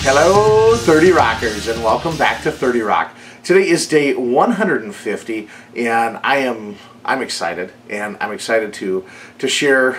Hello 30 Rockers and welcome back to 30 Rock. Today is day 150 and I'm excited, and I'm excited to share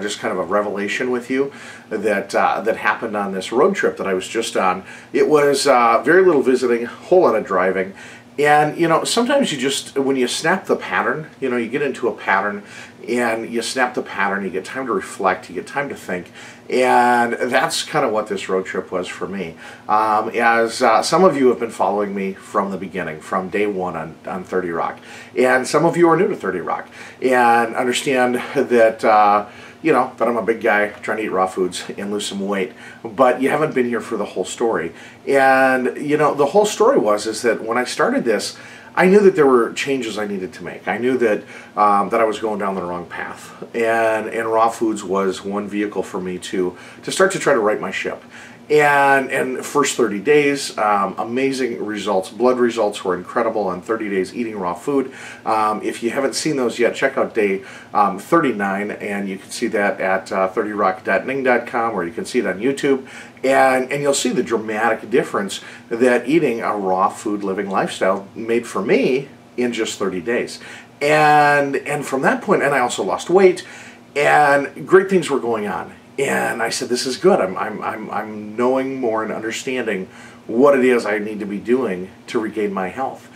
just kind of a revelation with you that happened on this road trip that I was just on. It was very little visiting, whole lot of driving. And, you know, sometimes you just, when you snap the pattern, you know, you get into a pattern and you snap the pattern, you get time to reflect, you get time to think. And that's kind of what this road trip was for me. As some of you have been following me from the beginning, from day one on 30 Rock. And some of you are new to 30 Rock and understand that, you know, that I'm a big guy trying to eat raw foods and lose some weight, but you haven't been here for the whole story. And, you know, the whole story is that when I started this, I knew that there were changes I needed to make. I knew that that I was going down the wrong path, and raw foods was one vehicle for me to start to try to right my ship. And first 30 days, amazing results. Blood results were incredible on 30 days eating raw food. If you haven't seen those yet, check out day 39, and you can see that at 30rock.ning.com, or you can see it on YouTube. And you'll see the dramatic difference that eating a raw food living lifestyle made for me in just 30 days. And from that point, and I also lost weight, and great things were going on. And I said, this is good. I'm knowing more and understanding what it is I need to be doing to regain my health.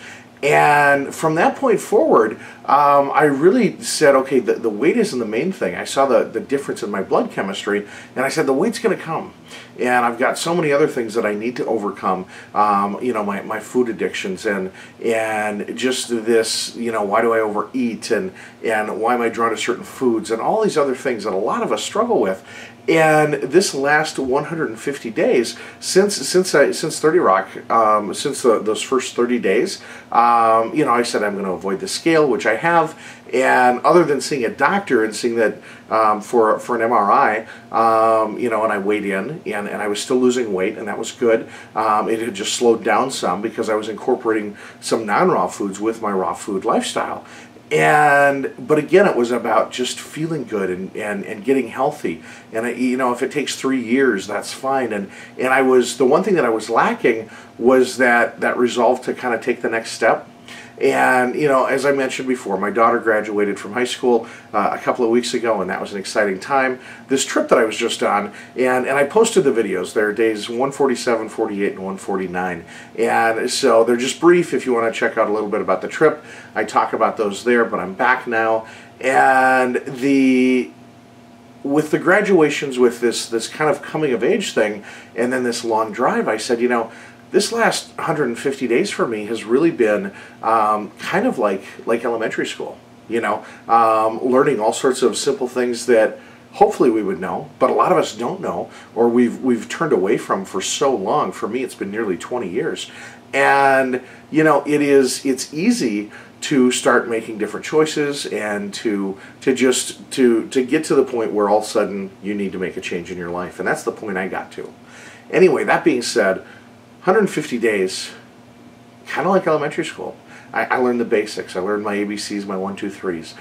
And from that point forward, I really said, okay, the weight isn't the main thing. I saw the difference in my blood chemistry, and I said, the weight's going to come. And I've got so many other things that I need to overcome, you know, my food addictions and just this, you know, why do I overeat, and why am I drawn to certain foods, and all these other things that a lot of us struggle with. And this last 150 days, since 30 Rock, since those first 30 days, you know, I said I'm going to avoid the scale, which I have. And other than seeing a doctor and seeing that for an MRI, you know, and I weighed in, and I was still losing weight, and that was good. It had just slowed down some because I was incorporating some non-raw foods with my raw food lifestyle. But again, it was about just feeling good and getting healthy. And you know, if it takes 3 years, that's fine. And I was, the one thing that I was lacking was that resolve to kind of take the next step. And, you know, as I mentioned before, my daughter graduated from high school a couple of weeks ago, and that was an exciting time. This trip that I was just on, and I posted the videos. They're days 147, 48, and 149. And so they're just brief if you want to check out a little bit about the trip. I talk about those there, but I'm back now. And with the graduations, with this kind of coming of age thing, and then this long drive, I said, you know, this last 150 days for me has really been kind of like elementary school, you know, learning all sorts of simple things that hopefully we would know, but a lot of us don't know, or we've turned away from for so long. For me, it's been nearly 20 years. And, you know, it's easy to start making different choices and to get to the point where all of a sudden you need to make a change in your life. And that's the point I got to. Anyway, that being said, 150 days, kind of like elementary school. I learned the basics. I learned my ABCs, my 1, 2, 3s.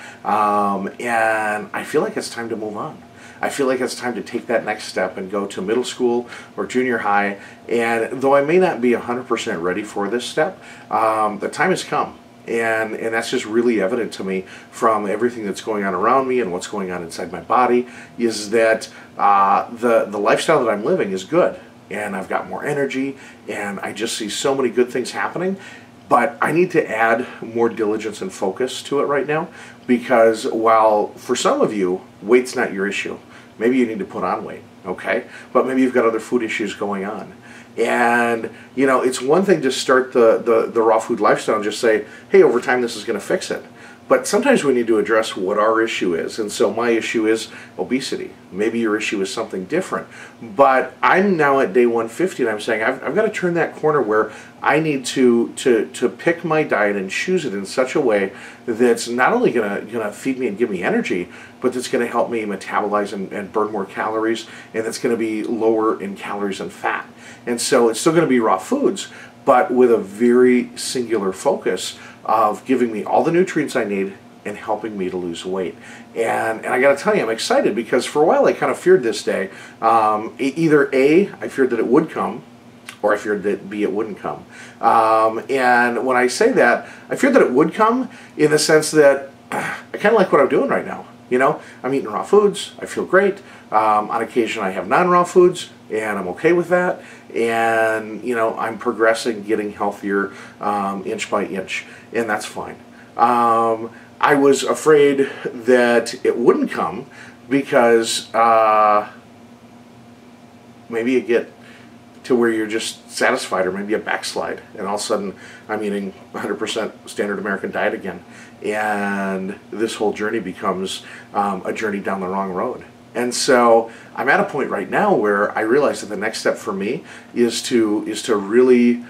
And I feel like it's time to move on. I feel like it's time to take that next step and go to middle school or junior high. And though I may not be 100% ready for this step, the time has come. And that's just really evident to me from everything that's going on around me and what's going on inside my body, is that the lifestyle that I'm living is good. And I've got more energy, and I just see so many good things happening. But I need to add more diligence and focus to it right now, because while for some of you, weight's not your issue, maybe you need to put on weight, okay? But maybe you've got other food issues going on. And, you know, it's one thing to start the raw food lifestyle and just say, hey, over time this is going to fix it. But sometimes we need to address what our issue is. And so my issue is obesity. Maybe your issue is something different. But I'm now at day 150, and I'm saying I've got to turn that corner where I need to pick my diet and choose it in such a way that's not only going to feed me and give me energy, but that's going to help me metabolize and burn more calories, and that's going to be lower in calories and fat. And so it's still going to be raw foods, but with a very singular focus of giving me all the nutrients I need and helping me to lose weight. And I got to tell you, I'm excited because for a while I kind of feared this day. Either A, I feared that it would come, or I feared that B, it wouldn't come. And when I say that, I feared that it would come in the sense that I kind of like what I'm doing right now. You know, I'm eating raw foods, I feel great. On occasion I have non-raw foods, and I'm okay with that. And, you know, I'm progressing, getting healthier inch by inch, and that's fine. I was afraid that it wouldn't come because maybe you get to where you're just satisfied, or maybe a backslide, and all of a sudden I'm eating 100% standard American diet again, and this whole journey becomes a journey down the wrong road. And so I'm at a point right now where I realize that the next step for me is to really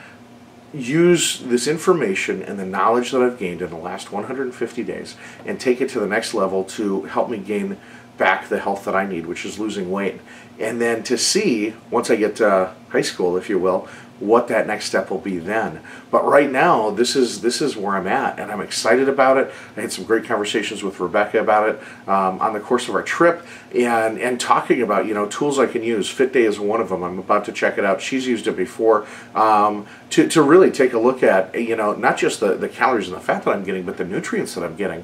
use this information and the knowledge that I've gained in the last 150 days and take it to the next level to help me gain back the health that I need, which is losing weight. And then to see, once I get to high school, if you will, what that next step will be then. But right now, this is where I'm at, and I'm excited about it. I had some great conversations with Rebecca about it on the course of our trip, and talking about, you know, tools I can use. Fit Day is one of them. I'm about to check it out. She's used it before to really take a look at, you know, not just the calories and the fat that I'm getting, but the nutrients that I'm getting,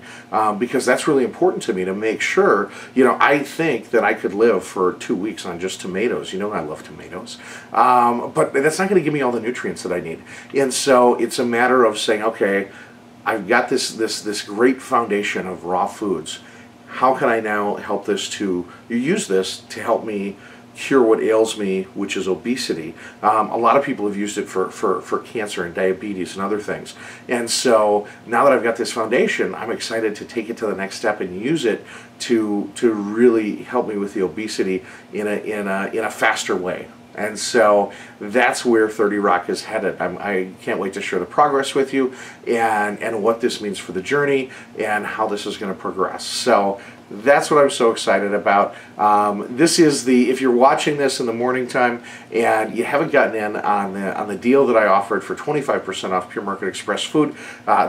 because that's really important to me to make sure. You know, I think that I could live for 2 weeks on just tomatoes. You know, I love tomatoes, but that's not going to give me all the nutrients that I need. And so it's a matter of saying, okay, I've got this great foundation of raw foods. How can I now help use this to help me cure what ails me, which is obesity? A lot of people have used it for cancer and diabetes and other things. And so now that I've got this foundation, I'm excited to take it to the next step and use it to really help me with the obesity in a faster way. And so that's where 30 Rock is headed. I can't wait to share the progress with you and what this means for the journey and how this is going to progress. So that's what I'm so excited about. This is if you're watching this in the morning time and you haven't gotten in on the deal that I offered for 25% off Pure Market Express food,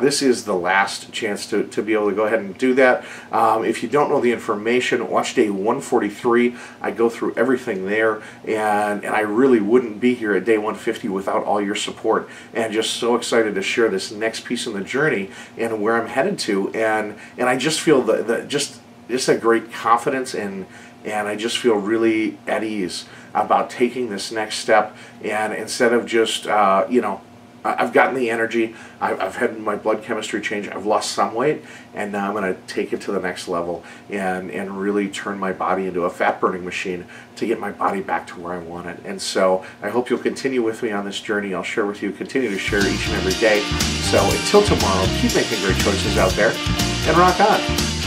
this is the last chance to be able to go ahead and do that. If you don't know the information, watch day 143. I go through everything there, and I really wouldn't be here at day 150 without all your support, and just so excited to share this next piece in the journey and where I'm headed to. And I just feel just a great confidence, and I just feel really at ease about taking this next step. And instead of just, you know, I've gotten the energy, I've had my blood chemistry change, I've lost some weight, and now I'm going to take it to the next level and really turn my body into a fat burning machine to get my body back to where I want it. And so I hope you'll continue with me on this journey. I'll share with you, continue to share each and every day. So until tomorrow, keep making great choices out there, and rock on.